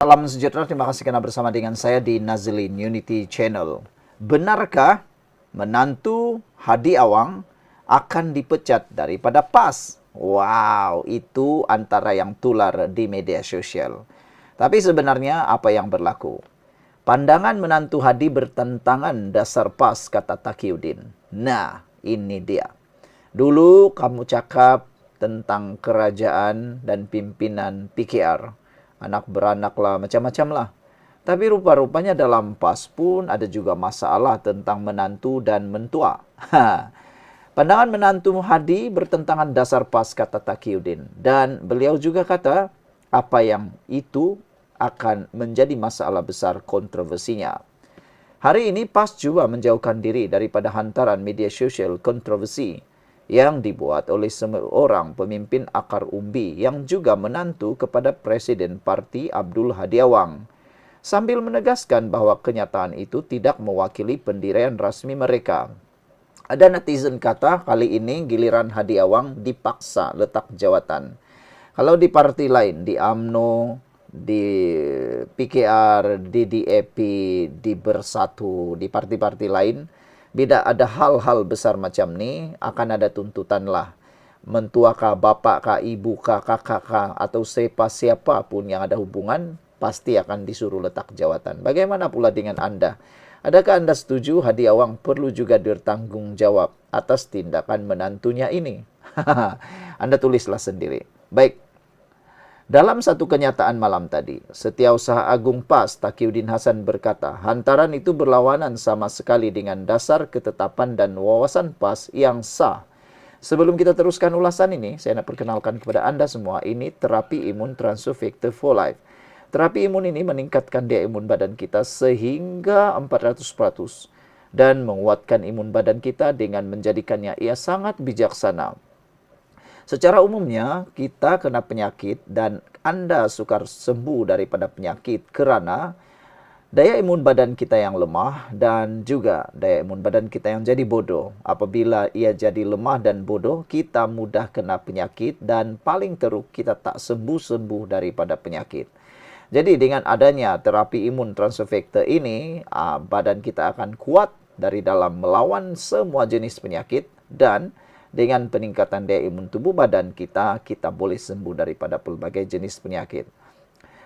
Salam sejahtera, terima kasih karena bersama dengan saya di Nazlin Unity Channel. Benarkah menantu Hadi Awang akan dipecat daripada PAS? Wow, itu antara yang tular di media sosial. Tapi sebenarnya apa yang berlaku? Pandangan menantu Hadi bertentangan dasar PAS, kata Taqiyuddin. Nah, ini dia. Dulu kamu cakap tentang kerajaan dan pimpinan PKR. Anak beranak lah, macam-macam lah. Tapi rupa-rupanya dalam PAS pun ada juga masalah tentang menantu dan mentua. Pandangan menantu Hadi bertentangan dasar PAS, kata Taqiyuddin. Dan beliau juga kata apa yang itu akan menjadi masalah besar kontroversinya. Hari ini PAS juga menjauhkan diri daripada hantaran media sosial kontroversi yang dibuat oleh seorang pemimpin akar umbi yang juga menantu kepada Presiden Parti Abdul Hadi Awang, sambil menegaskan bahwa kenyataan itu tidak mewakili pendirian rasmi mereka. Ada netizen kata kali ini giliran Hadi Awang dipaksa letak jawatan. Kalau di parti lain, di AMNO, di PKR, di DAP, di Bersatu, di parti-parti lain, bila ada hal-hal besar macam ni, akan ada tuntutan lah. Mentua kah, bapak kah, ibu kah, kakak kah, atau siapa pun yang ada hubungan, pasti akan disuruh letak jawatan. Bagaimana pula dengan Anda? Adakah Anda setuju Hadi Awang perlu juga bertanggung jawab atas tindakan menantunya ini? Anda tulislah sendiri. Baik. Dalam satu kenyataan malam tadi, Setiausaha Agung PAS Taqiyuddin Hasan berkata, hantaran itu berlawanan sama sekali dengan dasar ketetapan dan wawasan PAS yang sah. Sebelum kita teruskan ulasan ini, saya nak perkenalkan kepada Anda semua, ini terapi imun Transofector for Life. Terapi imun ini meningkatkan daya imun badan kita sehingga 400% dan menguatkan imun badan kita dengan menjadikannya ia sangat bijaksana. Secara umumnya, kita kena penyakit dan Anda sukar sembuh daripada penyakit kerana daya imun badan kita yang lemah dan juga daya imun badan kita yang jadi bodoh. Apabila ia jadi lemah dan bodoh, kita mudah kena penyakit dan paling teruk kita tak sembuh-sembuh daripada penyakit. Jadi dengan adanya terapi imun Transofector ini, badan kita akan kuat dari dalam melawan semua jenis penyakit dan dengan peningkatan daya imun tubuh badan kita, kita boleh sembuh daripada pelbagai jenis penyakit.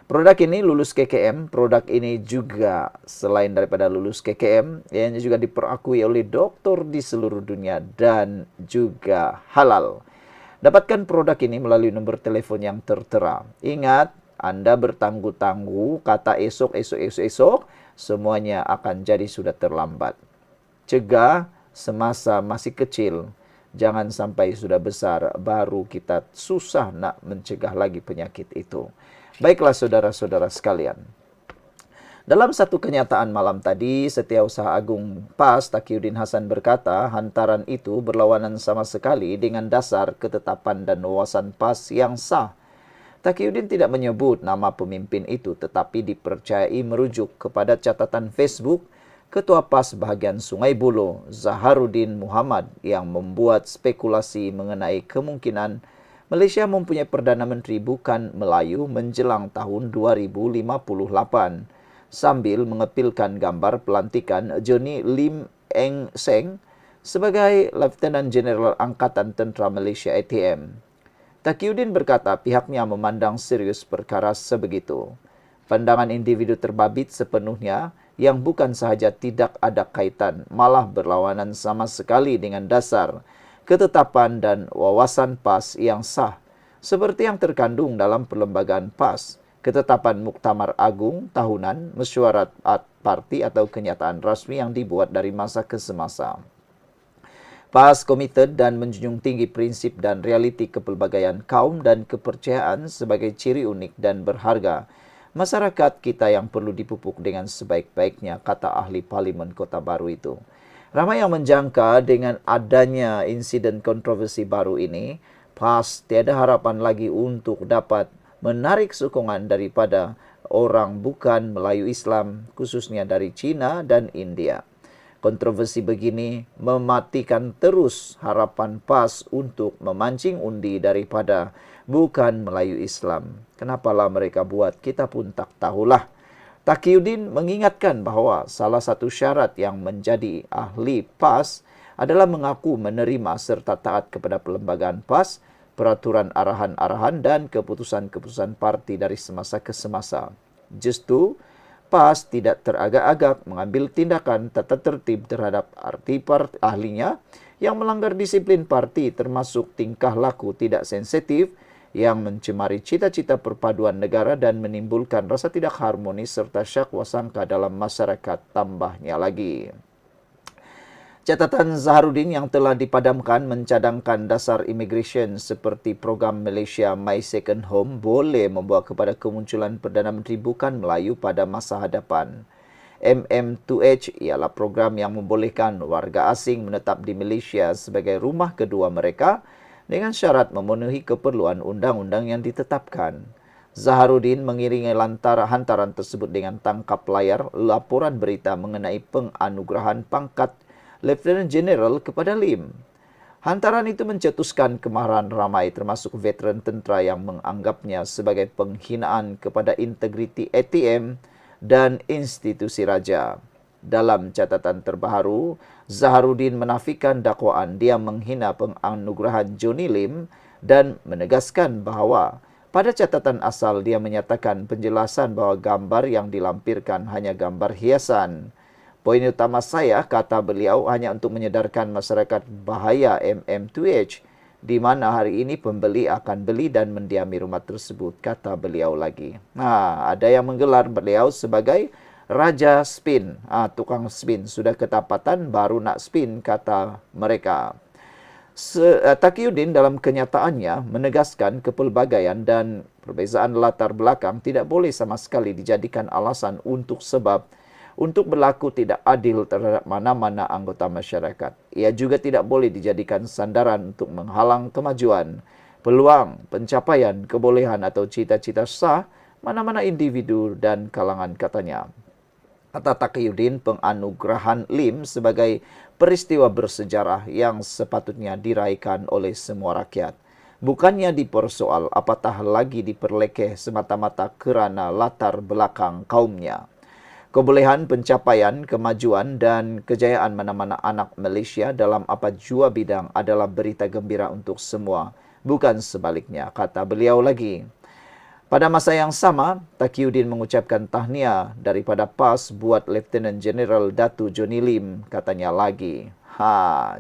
Produk ini lulus KKM. Produk ini juga selain daripada lulus KKM, ianya juga diperakui oleh doktor di seluruh dunia dan juga halal. Dapatkan produk ini melalui nombor telefon yang tertera. Ingat, Anda bertangguh-tangguh, kata esok, semuanya akan jadi sudah terlambat. Cegah semasa masih kecil. Jangan sampai sudah besar, baru kita susah nak mencegah lagi penyakit itu. Baiklah saudara-saudara sekalian. Dalam satu kenyataan malam tadi, Setiausaha Agung PAS Taqiyuddin Hasan berkata, hantaran itu berlawanan sama sekali dengan dasar ketetapan dan wawasan PAS yang sah. Taqiyuddin tidak menyebut nama pemimpin itu, tetapi dipercayai merujuk kepada catatan Facebook Ketua PAS bahagian Sungai Buloh, Zaharuddin Muhammad, yang membuat spekulasi mengenai kemungkinan Malaysia mempunyai Perdana Menteri bukan Melayu menjelang tahun 2058, sambil mengepilkan gambar pelantikan Johnny Lim Eng Seng sebagai Lieutenant General Angkatan Tentera Malaysia ATM. Taqiyuddin berkata pihaknya memandang serius perkara sebegitu. Pandangan individu terbabit sepenuhnya yang bukan sahaja tidak ada kaitan, malah berlawanan sama sekali dengan dasar, ketetapan dan wawasan PAS yang sah, seperti yang terkandung dalam perlembagaan PAS, ketetapan Muktamar Agung Tahunan, mesyuarat parti atau kenyataan rasmi yang dibuat dari masa ke semasa. PAS komited dan menjunjung tinggi prinsip dan realiti kepelbagaian kaum dan kepercayaan sebagai ciri unik dan berharga masyarakat kita yang perlu dipupuk dengan sebaik-baiknya, kata ahli Parlimen Kota Baru itu. Ramai yang menjangka dengan adanya insiden kontroversi baru ini, PAS tiada harapan lagi untuk dapat menarik sokongan daripada orang bukan Melayu Islam, khususnya dari China dan India. Kontroversi begini mematikan terus harapan PAS untuk memancing undi daripada bukan Melayu Islam. Kenapalah mereka buat, kita pun tak tahulah. Taqiyuddin mengingatkan bahawa salah satu syarat yang menjadi ahli PAS adalah mengaku menerima serta taat kepada perlembagaan PAS, peraturan arahan-arahan dan keputusan-keputusan parti dari semasa ke semasa. Justu, PAS tidak teragak-agak mengambil tindakan tata tertib terhadap ahlinya yang melanggar disiplin parti termasuk tingkah laku tidak sensitif yang mencemari cita-cita perpaduan negara dan menimbulkan rasa tidak harmonis serta syakwa sangka dalam masyarakat, tambahnya lagi. Catatan Zaharuddin yang telah dipadamkan mencadangkan dasar immigration seperti program Malaysia My Second Home boleh membawa kepada kemunculan Perdana Menteri bukan Melayu pada masa hadapan. MM2H ialah program yang membolehkan warga asing menetap di Malaysia sebagai rumah kedua mereka dengan syarat memenuhi keperluan undang-undang yang ditetapkan. Zaharuddin mengiringi hantaran tersebut dengan tangkap layar laporan berita mengenai penganugerahan pangkat Lieutenant General kepada Lim. Hantaran itu mencetuskan kemarahan ramai termasuk veteran tentera yang menganggapnya sebagai penghinaan kepada integriti ATM dan institusi raja. Dalam catatan terbaru, Zaharuddin menafikan dakwaan dia menghina penganugerahan Johnny Lim dan menegaskan bahawa pada catatan asal dia menyatakan penjelasan bahawa gambar yang dilampirkan hanya gambar hiasan. Poin utama saya, kata beliau, hanya untuk menyedarkan masyarakat bahaya MM2H, di mana hari ini pembeli akan beli dan mendiami rumah tersebut, kata beliau lagi. Ada yang menggelar beliau sebagai Raja Spin. Tukang spin, sudah ketapatan baru nak spin, kata mereka. Taqiyuddin dalam kenyataannya menegaskan kepelbagaian dan perbezaan latar belakang tidak boleh sama sekali dijadikan alasan untuk berlaku tidak adil terhadap mana-mana anggota masyarakat. Ia juga tidak boleh dijadikan sandaran untuk menghalang kemajuan, peluang, pencapaian, kebolehan atau cita-cita sah mana-mana individu dan kalangan, katanya. Kata Taqiyuddin, penganugerahan Lim sebagai peristiwa bersejarah yang sepatutnya diraihkan oleh semua rakyat. Bukannya dipersoal, apatah lagi diperlekeh semata-mata kerana latar belakang kaumnya. Kebolehan, pencapaian, kemajuan dan kejayaan mana-mana anak Malaysia dalam apa jua bidang adalah berita gembira untuk semua, bukan sebaliknya, kata beliau lagi. Pada masa yang sama, Taqiyuddin mengucapkan tahniah daripada PAS buat Lieutenant General Datu Johnny Lim, katanya lagi.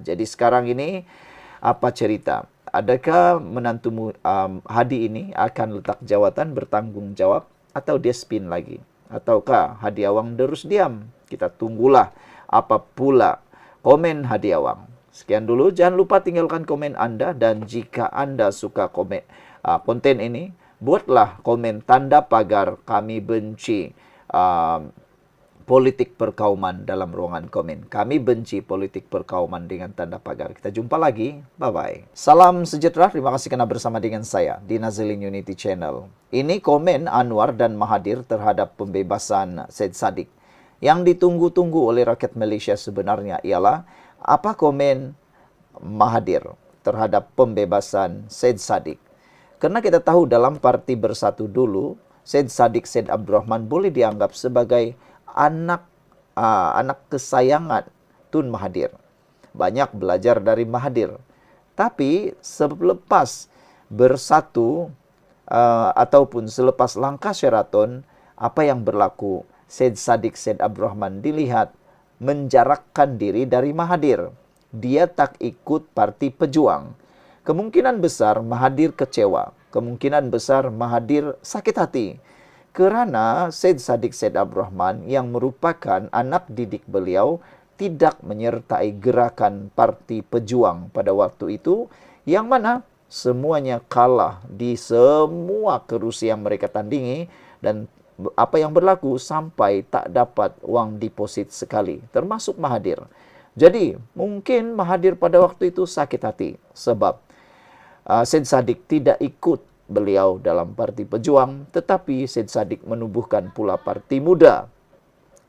Jadi sekarang ini apa cerita? Adakah menantu Hadi ini akan letak jawatan bertanggungjawab atau dia spin lagi? Ataukah Hadi Awang terus diam? Kita tunggulah apa pula komen Hadi Awang. Sekian dulu, jangan lupa tinggalkan komen Anda dan jika Anda suka konten ini, buatlah komen tanda pagar kami benci politik perkauman dalam ruangan komen. Kami benci politik perkauman dengan tanda pagar. Kita jumpa lagi. Bye-bye. Salam sejahtera. Terima kasih kerana bersama dengan saya di Nazilin Unity Channel. Ini komen Anwar dan Mahathir terhadap pembebasan Syed Saddiq. Yang ditunggu-tunggu oleh rakyat Malaysia sebenarnya ialah apa komen Mahathir terhadap pembebasan Syed Saddiq. Karena kita tahu dalam Parti Bersatu dulu, Syed Saddiq Syed Abdul Rahman boleh dianggap sebagai anak kesayangan Tun Mahathir. Banyak belajar dari Mahathir. Tapi selepas bersatu ataupun selepas langkah Sheraton, apa yang berlaku? Syed Saddiq Syed Abdul Rahman dilihat menjarakkan diri dari Mahathir. Dia tak ikut Parti Pejuang. Kemungkinan besar Mahathir kecewa. Kemungkinan besar Mahathir sakit hati. Kerana Syed Saddiq Syed Abdul Rahman yang merupakan anak didik beliau tidak menyertai gerakan Parti Pejuang pada waktu itu, yang mana semuanya kalah di semua kerusi yang mereka tandingi dan apa yang berlaku sampai tak dapat wang deposit sekali, termasuk Mahathir. Jadi, mungkin Mahathir pada waktu itu sakit hati sebab Syed Saddiq tidak ikut beliau dalam Parti Pejuang, tetapi Syed Saddiq menubuhkan pula Parti Muda.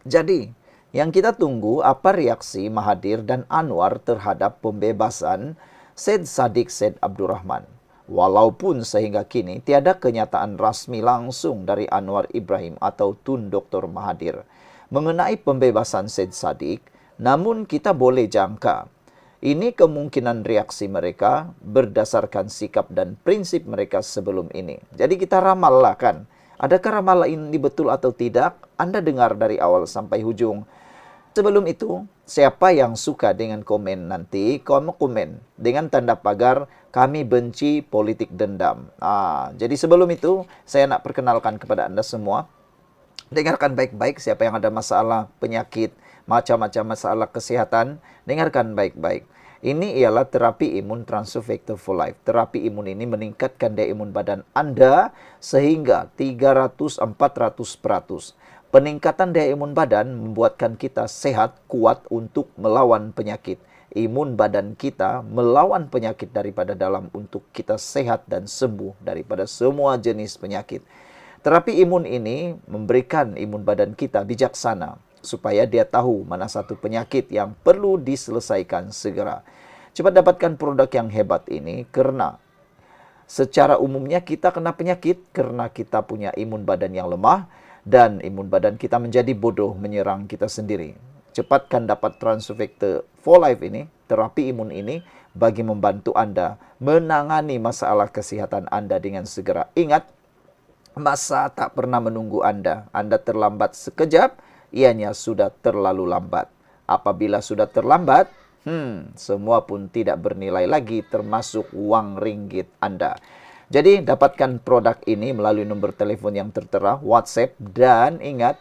Jadi, yang kita tunggu apa reaksi Mahathir dan Anwar terhadap pembebasan Syed Saddiq Syed Abdul Rahman. Walaupun sehingga kini tiada kenyataan rasmi langsung dari Anwar Ibrahim atau Tun Dr. Mahathir mengenai pembebasan Syed Saddiq, namun kita boleh jangka ini kemungkinan reaksi mereka berdasarkan sikap dan prinsip mereka sebelum ini. Jadi kita ramallah kan. Adakah ramalan ini betul atau tidak? Anda dengar dari awal sampai hujung. Sebelum itu, siapa yang suka dengan komen nanti, kamu komen dengan tanda pagar kami benci politik dendam. Jadi sebelum itu, saya nak perkenalkan kepada Anda semua. Dengarkan baik-baik siapa yang ada masalah penyakit, macam-macam masalah kesehatan, dengarkan baik-baik. Ini ialah terapi imun Transfer Factor for Life. Terapi imun ini meningkatkan daya imun badan Anda sehingga 300-400%. Peningkatan daya imun badan membuatkan kita sehat, kuat untuk melawan penyakit. Imun badan kita melawan penyakit daripada dalam untuk kita sehat dan sembuh daripada semua jenis penyakit. Terapi imun ini memberikan imun badan kita bijaksana supaya dia tahu mana satu penyakit yang perlu diselesaikan segera. Cepat dapatkan produk yang hebat ini karena secara umumnya kita kena penyakit karena kita punya imun badan yang lemah dan imun badan kita menjadi bodoh menyerang kita sendiri. Cepatkan dapat Transfer Factor for Life ini, terapi imun ini bagi membantu Anda menangani masalah kesehatan Anda dengan segera. Ingat, masa tak pernah menunggu Anda. Anda terlambat sekejap, ianya sudah terlalu lambat. Apabila sudah terlambat, semua pun tidak bernilai lagi termasuk uang ringgit Anda. Jadi dapatkan produk ini melalui nomor telepon yang tertera, WhatsApp, dan ingat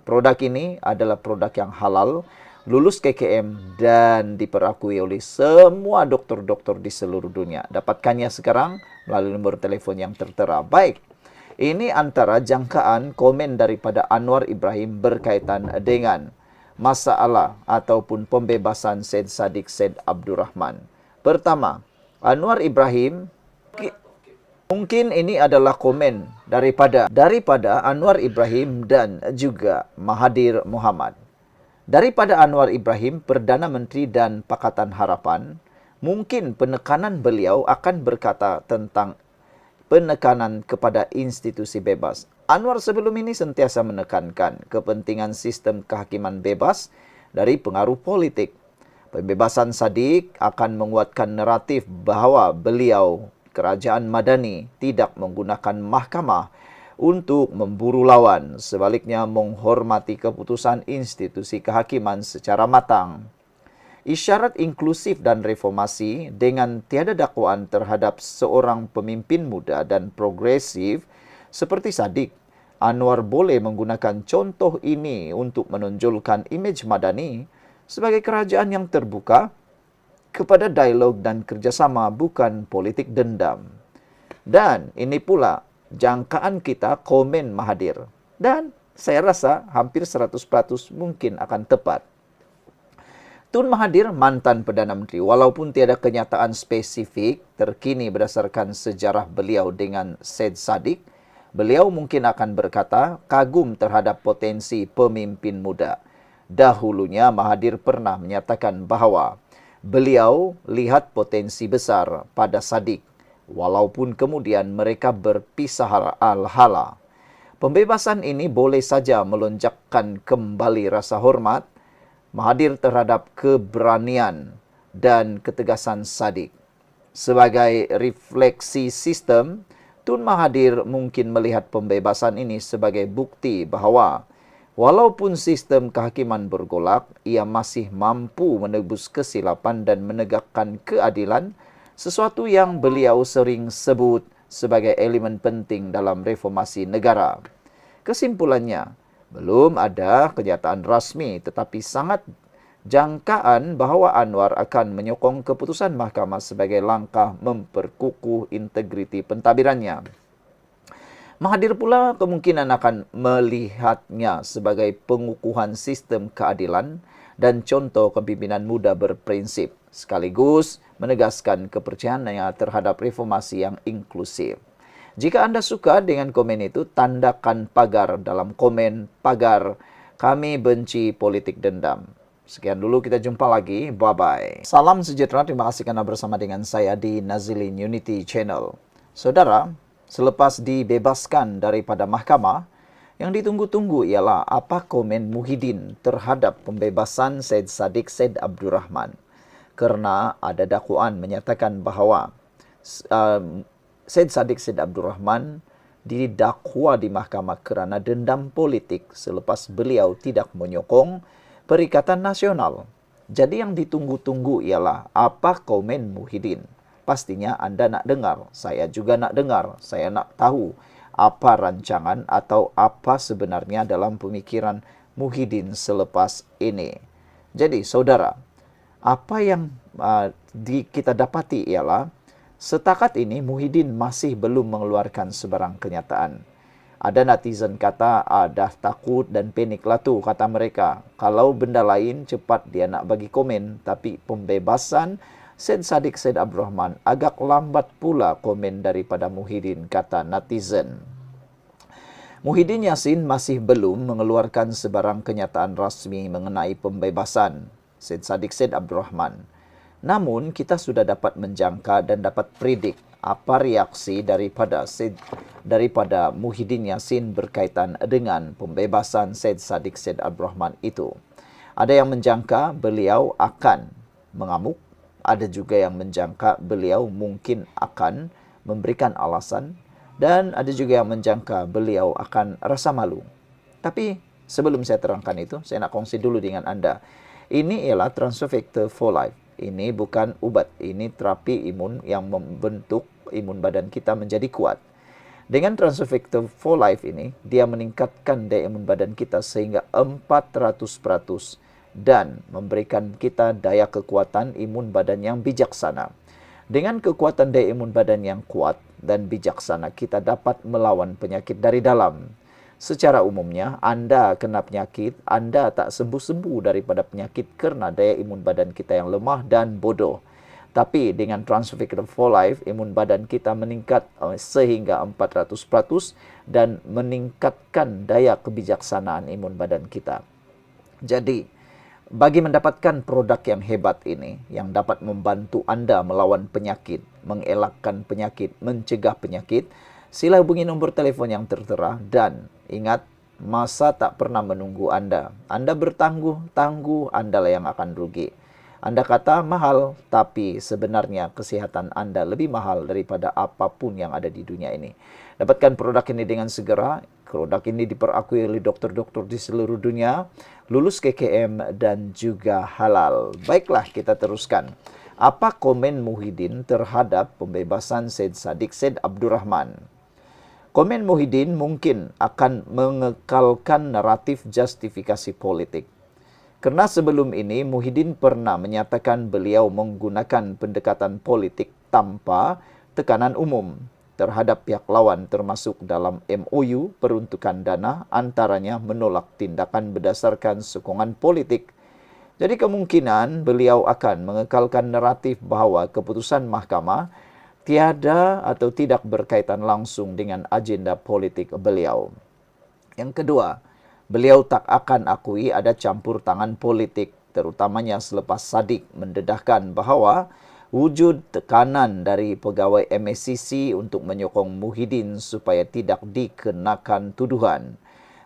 produk ini adalah produk yang halal, lulus KKM dan diperakui oleh semua dokter-dokter di seluruh dunia. Dapatkannya sekarang melalui nomor telepon yang tertera. Baik, ini antara jangkaan komen daripada Anwar Ibrahim berkaitan dengan masalah ataupun pembebasan Syed Saddiq Syed Abdurrahman. Pertama, Anwar Ibrahim, mungkin ini adalah komen daripada Anwar Ibrahim dan juga Mahathir Mohamad. Daripada Anwar Ibrahim, Perdana Menteri dan Pakatan Harapan, mungkin penekanan beliau akan berkata tentang penekanan kepada institusi bebas. Anwar sebelum ini sentiasa menekankan kepentingan sistem kehakiman bebas dari pengaruh politik. Pembebasan Saddiq akan menguatkan naratif bahawa beliau, kerajaan Madani, tidak menggunakan mahkamah untuk memburu lawan. Sebaliknya menghormati keputusan institusi kehakiman secara matang. Isyarat inklusif dan reformasi dengan tiada dakwaan terhadap seorang pemimpin muda dan progresif seperti Saddiq. Anwar boleh menggunakan contoh ini untuk menonjolkan imej Madani sebagai kerajaan yang terbuka kepada dialog dan kerjasama, bukan politik dendam. Dan ini pula jangkaan kita komen Mahathir. Dan saya rasa hampir 100% mungkin akan tepat. Tun Mahathir, mantan Perdana Menteri, walaupun tiada kenyataan spesifik terkini berdasarkan sejarah beliau dengan Syed Saddiq, beliau mungkin akan berkata kagum terhadap potensi pemimpin muda. Dahulunya Mahathir pernah menyatakan bahawa beliau lihat potensi besar pada Saddiq, walaupun kemudian mereka berpisah hala. Pembebasan ini boleh saja melonjakkan kembali rasa hormat Mahathir terhadap keberanian dan ketegasan Saddiq. Sebagai refleksi sistem, Tun Mahathir mungkin melihat pembebasan ini sebagai bukti bahawa walaupun sistem kehakiman bergolak, ia masih mampu menebus kesilapan dan menegakkan keadilan, sesuatu yang beliau sering sebut sebagai elemen penting dalam reformasi negara. Kesimpulannya, belum ada kenyataan rasmi tetapi sangat jangkaan bahawa Anwar akan menyokong keputusan mahkamah sebagai langkah memperkukuh integriti pentadbirannya. Mahathir pula kemungkinan akan melihatnya sebagai pengukuhan sistem keadilan dan contoh kepimpinan muda berprinsip, sekaligus menegaskan kepercayaannya terhadap reformasi yang inklusif. Jika Anda suka dengan komen itu, tandakan pagar dalam komen pagar kami benci politik dendam. Sekian dulu, kita jumpa lagi. Bye-bye. Salam sejahtera, terima kasih karena bersama dengan saya di Nazilin Unity Channel. Saudara, selepas dibebaskan daripada mahkamah, yang ditunggu-tunggu ialah apa komen Muhyiddin terhadap pembebasan Syed Saddiq Syed Abdurrahman. Kerana ada dakwaan menyatakan bahawa Syed Saddiq Syed Abdurrahman didakwa di mahkamah kerana dendam politik selepas beliau tidak menyokong Perikatan Nasional. Jadi yang ditunggu-tunggu ialah apa komen Muhyiddin. Pastinya anda nak dengar, saya juga nak dengar, saya nak tahu apa rancangan atau apa sebenarnya dalam pemikiran Muhyiddin selepas ini. Jadi saudara, apa yang kita dapati ialah setakat ini Muhyiddin masih belum mengeluarkan sebarang kenyataan. Ada netizen kata, dah takut dan panik lah tu, kata mereka. Kalau benda lain cepat dia nak bagi komen, tapi pembebasan Syed Saddiq Syed Abdurrahman agak lambat pula komen daripada Muhyiddin, kata netizen. Muhyiddin Yassin masih belum mengeluarkan sebarang kenyataan rasmi mengenai pembebasan Syed Saddiq Syed Abdurrahman. Namun, kita sudah dapat menjangka dan dapat predik apa reaksi daripada Muhyiddin Yassin berkaitan dengan pembebasan Syed Saddiq Syed Abdurrahman itu. Ada yang menjangka beliau akan mengamuk, ada juga yang menjangka beliau mungkin akan memberikan alasan, dan ada juga yang menjangka beliau akan rasa malu. Tapi sebelum saya terangkan itu, saya nak kongsi dulu dengan anda. Ini ialah transfer factor for life. Ini bukan ubat, ini terapi imun yang membentuk imun badan kita menjadi kuat. Dengan transfer factor for life ini, dia meningkatkan daya imun badan kita sehingga 400% dan memberikan kita daya kekuatan imun badan yang bijaksana. Dengan kekuatan daya imun badan yang kuat dan bijaksana, kita dapat melawan penyakit dari dalam. Secara umumnya, anda kena penyakit, anda tak sembuh-sembuh daripada penyakit kerana daya imun badan kita yang lemah dan bodoh. Tapi dengan transfer factor for life, imun badan kita meningkat sehingga 400% dan meningkatkan daya kebijaksanaan imun badan kita. Jadi, bagi mendapatkan produk yang hebat ini, yang dapat membantu anda melawan penyakit, mengelakkan penyakit, mencegah penyakit, sila hubungi nombor telefon yang tertera dan ingat, masa tak pernah menunggu anda. Anda bertangguh-tangguh, anda lah yang akan rugi. Anda kata mahal, tapi sebenarnya kesihatan anda lebih mahal daripada apapun yang ada di dunia ini. Dapatkan produk ini dengan segera. Produk ini diperakui oleh dokter-dokter di seluruh dunia, lulus KKM dan juga halal. Baiklah, kita teruskan. Apa komen Muhyiddin terhadap pembebasan Syed Saddiq Syed Abdurrahman? Komen Muhyiddin mungkin akan mengekalkan naratif justifikasi politik. Kerana sebelum ini Muhyiddin pernah menyatakan beliau menggunakan pendekatan politik tanpa tekanan umum terhadap pihak lawan, termasuk dalam MOU peruntukan dana, antaranya menolak tindakan berdasarkan sokongan politik. Jadi kemungkinan beliau akan mengekalkan naratif bahawa keputusan mahkamah tiada atau tidak berkaitan langsung dengan agenda politik beliau. Yang kedua, beliau tak akan akui ada campur tangan politik, terutamanya selepas Saddiq mendedahkan bahawa wujud tekanan dari pegawai MACC untuk menyokong Muhyiddin supaya tidak dikenakan tuduhan.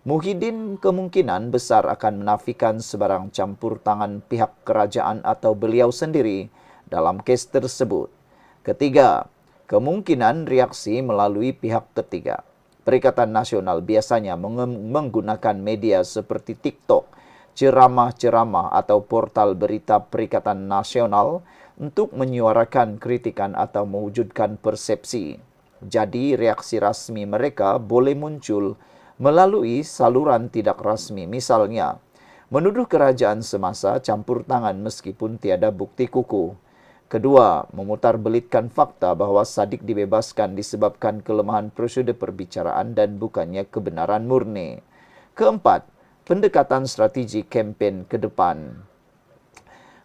Muhyiddin kemungkinan besar akan menafikan sebarang campur tangan pihak kerajaan atau beliau sendiri dalam kes tersebut. Ketiga, kemungkinan reaksi melalui pihak ketiga. Perikatan Nasional biasanya menggunakan media seperti TikTok, ceramah-ceramah atau portal berita Perikatan Nasional untuk menyuarakan kritikan atau mewujudkan persepsi. Jadi, reaksi rasmi mereka boleh muncul melalui saluran tidak rasmi, misalnya menuduh kerajaan semasa campur tangan meskipun tiada bukti kukuh. Kedua, memutarbelitkan fakta bahawa Saddiq dibebaskan disebabkan kelemahan prosedur perbicaraan dan bukannya kebenaran murni. Keempat, pendekatan strategi kempen ke depan.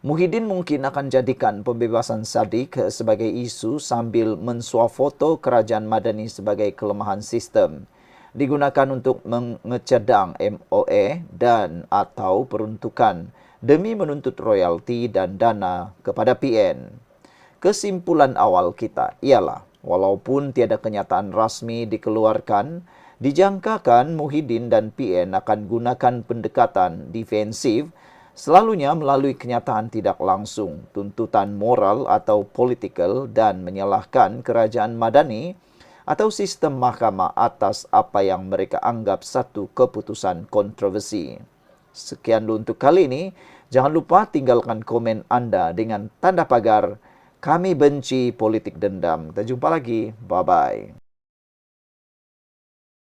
Muhyiddin mungkin akan jadikan pembebasan Saddiq sebagai isu sambil mensuafoto kerajaan Madani sebagai kelemahan sistem. digunakan untuk mengecedang MOA dan atau peruntukan demi menuntut royalti dan dana kepada PN. Kesimpulan awal kita ialah, walaupun tiada kenyataan rasmi dikeluarkan, dijangkakan Muhyiddin dan PN akan gunakan pendekatan defensif selalunya melalui kenyataan tidak langsung, tuntutan moral atau politikal dan menyalahkan kerajaan Madani atau sistem mahkamah atas apa yang mereka anggap satu keputusan kontroversi. Sekian dulu untuk kali ini. Jangan lupa tinggalkan komen Anda dengan tanda pagar "Kami benci politik dendam". Kita jumpa lagi. Bye-bye.